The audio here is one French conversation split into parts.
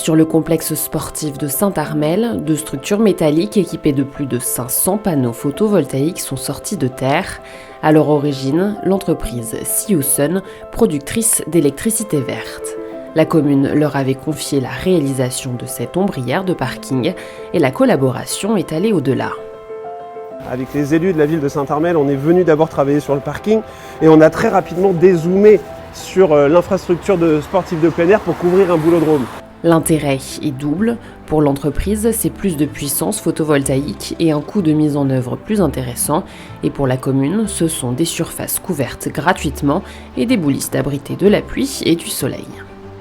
Sur le complexe sportif de Saint-Armel, deux structures métalliques équipées de plus de 500 panneaux photovoltaïques sont sorties de terre. À leur origine, l'entreprise Siosun, productrice d'électricité verte. La commune leur avait confié la réalisation de cette ombrière de parking et la collaboration est allée au-delà. Avec les élus de la ville de Saint-Armel, on est venu d'abord travailler sur le parking et on a très rapidement dézoomé sur l'infrastructure sportive de plein air pour couvrir un boulodrome. L'intérêt est double. Pour l'entreprise, c'est plus de puissance photovoltaïque et un coût de mise en œuvre plus intéressant. Et pour la commune, ce sont des surfaces couvertes gratuitement et des boulistes abrités de la pluie et du soleil.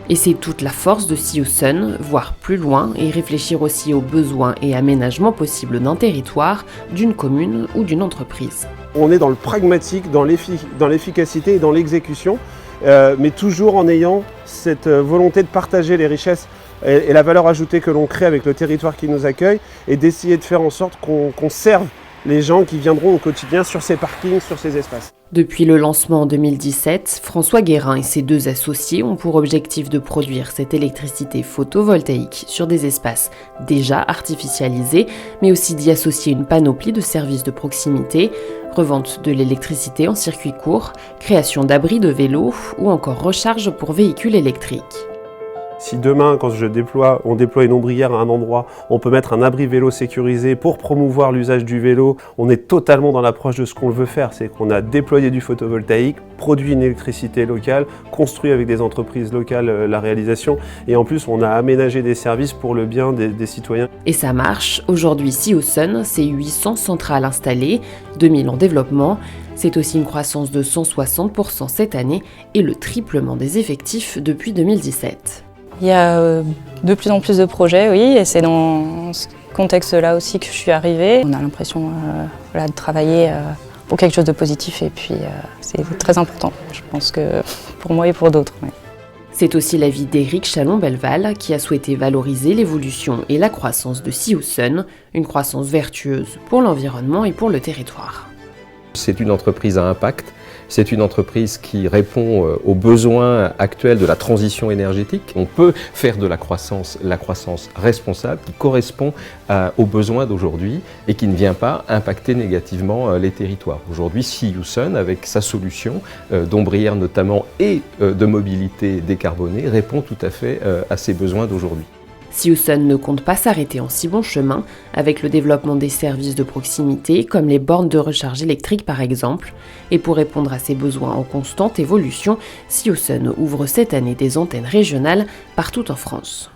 Et c'est toute la force de Siosun, voir plus loin et réfléchir aussi aux besoins et aménagements possibles d'un territoire, d'une commune ou d'une entreprise. On est dans le pragmatique, dans l'efficacité et dans l'exécution, mais toujours en ayant cette volonté de partager les richesses et la valeur ajoutée que l'on crée avec le territoire qui nous accueille et d'essayer de faire en sorte qu'on serve les gens qui viendront au quotidien sur ces parkings, sur ces espaces. Depuis le lancement en 2017, François Guérin et ses deux associés ont pour objectif de produire cette électricité photovoltaïque sur des espaces déjà artificialisés, mais aussi d'y associer une panoplie de services de proximité, revente de l'électricité en circuit court, création d'abris de vélos ou encore recharge pour véhicules électriques. Si demain, quand on déploie une ombrière à un endroit, on peut mettre un abri vélo sécurisé pour promouvoir l'usage du vélo, on est totalement dans l'approche de ce qu'on veut faire. C'est qu'on a déployé du photovoltaïque, produit une électricité locale, construit avec des entreprises locales la réalisation et en plus on a aménagé des services pour le bien des citoyens. Et ça marche. Aujourd'hui, Siosun, c'est 800 centrales installées, 2000 en développement. C'est aussi une croissance de 160% cette année et le triplement des effectifs depuis 2017. Il y a de plus en plus de projets, oui, et c'est dans ce contexte-là aussi que je suis arrivée. On a l'impression de travailler pour quelque chose de positif et puis c'est très important, je pense que pour moi et pour d'autres. Oui. C'est aussi l'avis d'Éric Chalon-Belval qui a souhaité valoriser l'évolution et la croissance de Siosun, une croissance vertueuse pour l'environnement et pour le territoire. C'est une entreprise à impact. C'est une entreprise qui répond aux besoins actuels de la transition énergétique. On peut faire de la croissance responsable qui correspond aux besoins d'aujourd'hui et qui ne vient pas impacter négativement les territoires. Aujourd'hui, Siosun, avec sa solution d'ombrière notamment et de mobilité décarbonée, répond tout à fait à ces besoins d'aujourd'hui. Siosun ne compte pas s'arrêter en si bon chemin avec le développement des services de proximité comme les bornes de recharge électrique par exemple. Et pour répondre à ces besoins en constante évolution, Siosun ouvre cette année des antennes régionales partout en France.